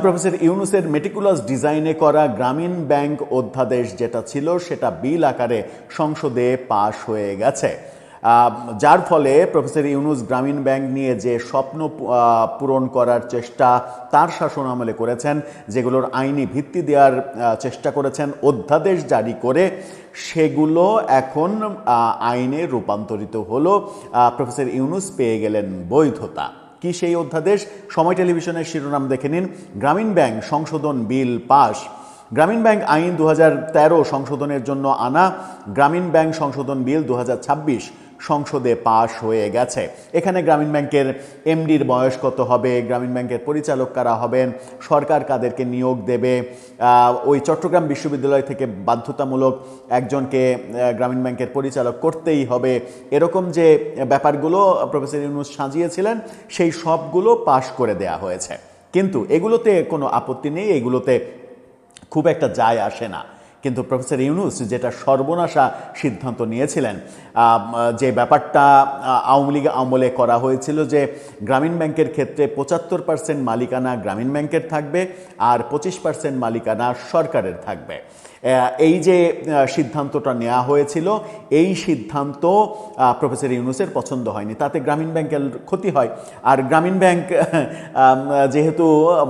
Professor ইউনূসের meticulous ডিজাইনে করা গ্রামীণ ব্যাংক অধ্যাদেশ যেটা ছিল সেটা বিল আকারে সংসদে পাশ হয়ে গেছে, যার ফলে প্রফেসর ইউনূস গ্রামীণ ব্যাংক নিয়ে যে স্বপ্ন পূরণ করার চেষ্টা তার শাসন আমলে করেছেন, যেগুলোর আইনি ভিত্তি দেওয়ার চেষ্টা করেছেন অধ্যাদেশ জারি করে, সেগুলো এখন আইনে রূপান্তরিত হলো। প্রফেসর ইউনূস পেয়ে গেলেন বৈধতা। কি সেই অধ্যাদেশ? সময় টেলিভিশনের শিরোনাম দেখে নিন, গ্রামীণ ব্যাংক সংশোধন বিল পাশ। গ্রামীণ ব্যাংক আইন 2013 সংশোধনের জন্য আনা গ্রামীণ ব্যাংক সংশোধন বিল 2026 সংসদে পাশ হয়ে গেছে। এখানে গ্রামীণ ব্যাংকের এমডির বয়স কত হবে, গ্রামীণ ব্যাংকের পরিচালক কারা হবেন, সরকার কাদেরকে নিয়োগ দেবে, ওই চট্টগ্রাম বিশ্ববিদ্যালয় থেকে বাধ্যতামূলক একজনকে গ্রামীণ ব্যাংকের পরিচালক করতেই হবে, এরকম যে ব্যাপারগুলো প্রফেসর ইউনূস সাজিয়েছিলেন সেই সবগুলো পাশ করে দেয়া হয়েছে। কিন্তু এগুলোতে কোনো আপত্তি নেই, এগুলোতে খুব একটা যায় আসে না। কিন্তু প্রফেসর ইউনূস যেটা সর্বনাশা সিদ্ধান্ত নিয়েছিলেন, যে ব্যাপারটা আওয়ামী লীগ আমলে করা হয়েছিল, যে গ্রামীণ ব্যাংকের ক্ষেত্রে 75% মালিকানা গ্রামীণ ব্যাংকের থাকবে আর 25% মালিকানা সরকারের থাকবে। এই যে সিদ্ধান্তটা নেওয়া হয়েছিল, এই সিদ্ধান্ত প্রফেসর ইউনূসের পছন্দ হয়নি। তাতে গ্রামীণ ব্যাংকের ক্ষতি হয়। আর গ্রামীণ ব্যাংক যেহেতু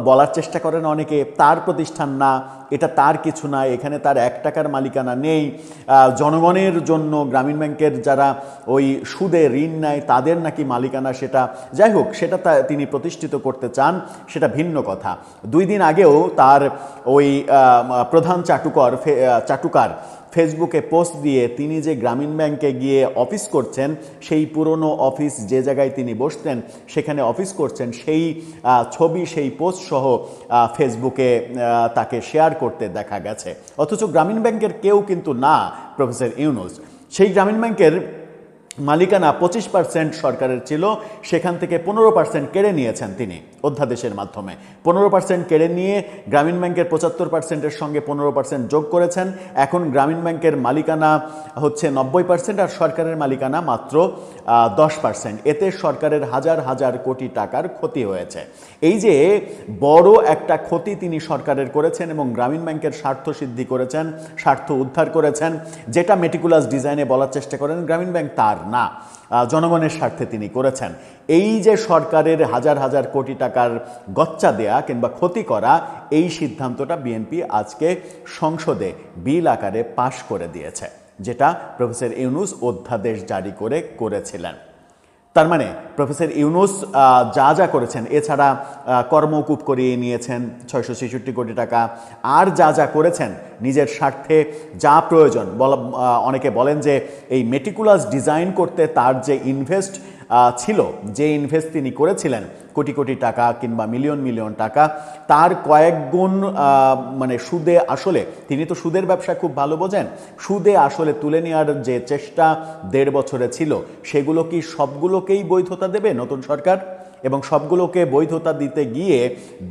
বলার চেষ্টা করেন অনেকে, তার প্রতিষ্ঠান না, এটা তার কিছু না, এখানে তার 1 টাকার মালিকানা নেই, জনগণের জন্য গ্রামীণ ব্যাংকের যারা ওই সুদে ঋণ নেয় তাদের নাকি মালিকানা সেটা। যাই হোক, সেটা তিনি প্রতিষ্ঠিত করতে চান, সেটা ভিন্ন কথা। 2 দিন আগেও তার ওই প্রধান চাটুকার ফেসবুকে পোস্ট দিয়ে তিনি যে গ্রামীণ ব্যাংকে গিয়ে অফিস করছেন, সেই পুরনো অফিস যে জায়গায় তিনি বসতেন সেখানে অফিস করছেন, সেই ছবি, সেই পোস্ট সহ ফেসবুকে তাকে শেয়ার করতে দেখা গেছে। অথচ গ্রামীণ ব্যাংকের কেউ কিন্তু না প্রফেসর ইউনূস। সেই গ্রামীণ ব্যাংকের মালিকানা 25% সরকারের ছিল, সেখান থেকে 15% কেড়ে নিয়েছেন তিনি অধ্যাদেশের মাধ্যমে। 15% কেড়ে নিয়ে গ্রামীণ ব্যাংকের 75%-এর সঙ্গে 15% যোগ করেছেন। এখন গ্রামীণ ব্যাংকের মালিকানা হচ্ছে 90% আর সরকারের মালিকানা মাত্র 10%। এতে সরকারের হাজার হাজার কোটি টাকার ক্ষতি হয়েছে। এই যে বড় একটা ক্ষতি তিনি সরকারের করেছেন এবং গ্রামীণ ব্যাংকের স্বার্থ সিদ্ধি করেছেন, স্বার্থ উদ্ধার করেছেন, যেটা মেটিকুলাস ডিজাইনে বলার চেষ্টা করেন গ্রামীণ ব্যাংক তার না, জনগণের স্বার্থে তিনি করেছেন। এই যে সরকারের হাজার হাজার কোটি টাকার গচ্চা দেয়া কিংবা ক্ষতি করা, এই সিদ্ধান্তটা বিএনপি আজকে সংসদে বিল আকারে পাশ করে দিয়েছে, যেটা প্রফেসর ইউনূস অধ্যাদেশ জারি করে করেছিলেন। তার মানে প্রফেসর ইউনূস যা যা করেছেন, এছাড়া কর্মকুপ করিয়ে নিয়েছেন 666 কোটি টাকা, আর যা যা করেছেন নিজের স্বার্থে যা প্রয়োজন, অনেকে বলেন যে এই মেটিকুলাস ডিজাইন করতে তার যে ইনভেস্ট ছিল, যে ইনভেস্ট তিনি করেছিলেন কোটি কোটি টাকা কিংবা মিলিয়ন মিলিয়ন টাকা, তার কয়েক গুণ মানে সুদে আসলে, তিনি তো সুদের ব্যবসা খুব ভালো বোঝেন, সুদে আসলে তুলে নেওয়ার যে চেষ্টা 1.5 বছরে ছিল, সেগুলো কি সবগুলোকেই বৈধতা দেবে নতুন সরকার? এবং সবগুলোকে বৈধতা দিতে গিয়ে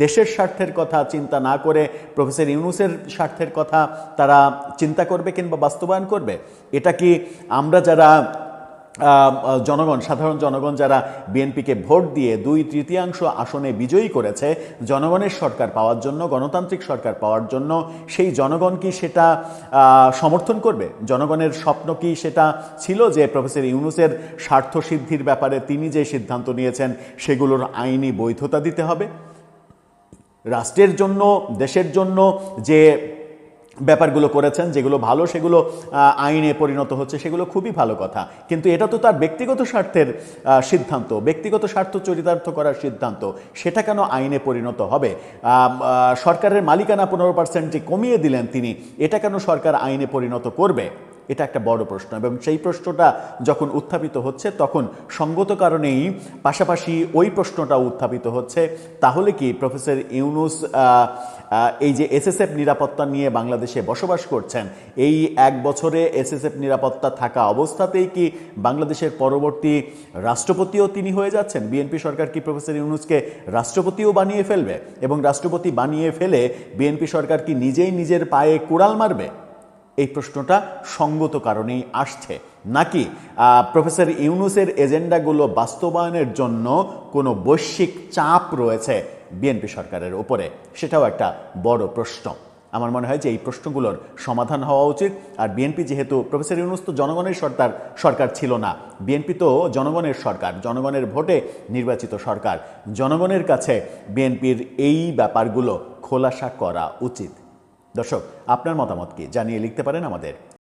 দেশের স্বার্থের কথা চিন্তা না করে প্রফেসর ইউনূসের স্বার্থের কথা তারা চিন্তা করবে কিংবা বাস্তবায়ন করবে? এটা কি আমরা যারা জনগণ, সাধারণ জনগণ যারা বিএনপিকে ভোট দিয়ে 2/3 আসনে বিজয়ী করেছে জনগণের সরকার পাওয়ার জন্য, গণতান্ত্রিক সরকার পাওয়ার জন্য, সেই জনগণ কি সেটা সমর্থন করবে? জনগণের স্বপ্ন কি সেটা ছিল যে প্রফেসর ইউনূসের স্বার্থ সিদ্ধির ব্যাপারে তিনি যে সিদ্ধান্ত নিয়েছেন সেগুলোর আইনি বৈধতা দিতে হবে? রাষ্ট্রের জন্য, দেশের জন্য যে ব্যাপারগুলো করেছেন, যেগুলো ভালো, সেগুলো আইনে পরিণত হচ্ছে, সেগুলো খুবই ভালো কথা। কিন্তু এটা তো তার ব্যক্তিগত স্বার্থের সিদ্ধান্ত, ব্যক্তিগত স্বার্থ চরিতার্থ করার সিদ্ধান্ত, সেটা কেন আইনে পরিণত হবে? সরকারের মালিকানা 15% কমিয়ে দিলেন তিনি, এটা কেন সরকার আইনে পরিণত করবে? এটা একটা বড় প্রশ্ন। এবং সেই প্রশ্নটা যখন উত্থাপিত হচ্ছে, তখন সঙ্গত কারণেই পাশাপাশি ওই প্রশ্নটা উত্থাপিত হচ্ছে, তাহলে কি প্রফেসর ইউনূস এই যে এসএসএফ নিরাপত্তা নিয়ে বাংলাদেশে বসবাস করছেন, এই 1 বছরে এসএসএফ নিরাপত্তা থাকা অবস্থাতেই কি বাংলাদেশের পরবর্তী রাষ্ট্রপতিও তিনি হয়ে যাচ্ছেন? বিএনপি সরকার কি প্রফেসর ইউনূসকে রাষ্ট্রপতিও বানিয়ে ফেলবে? এবং রাষ্ট্রপতি বানিয়ে ফেলে বিএনপি সরকার কি নিজেই নিজের পায়ে কুড়াল মারবে? এই প্রশ্নটা সঙ্গত কারণেই আসছে, নাকি প্রফেসর ইউনূসের এজেন্ডাগুলো বাস্তবায়নের জন্য কোনো বৈশ্বিক চাপ রয়েছে বিএনপি সরকারের ওপরে? সেটাও একটা বড় প্রশ্ন। আমার মনে হয় যে এই প্রশ্নগুলোর সমাধান হওয়া উচিত। আর বিএনপি যেহেতু, প্রফেসর ইউনূস তো জনগণের সরকার ছিল না, বিএনপি তো জনগণের সরকার, জনগণের ভোটে নির্বাচিত সরকার। জনগণের কাছে বিএনপির এই ব্যাপারগুলো খোলাসা করা উচিত। দর্শক, আপনার মতামত কি জানিয়ে লিখতে পারেন আমাদের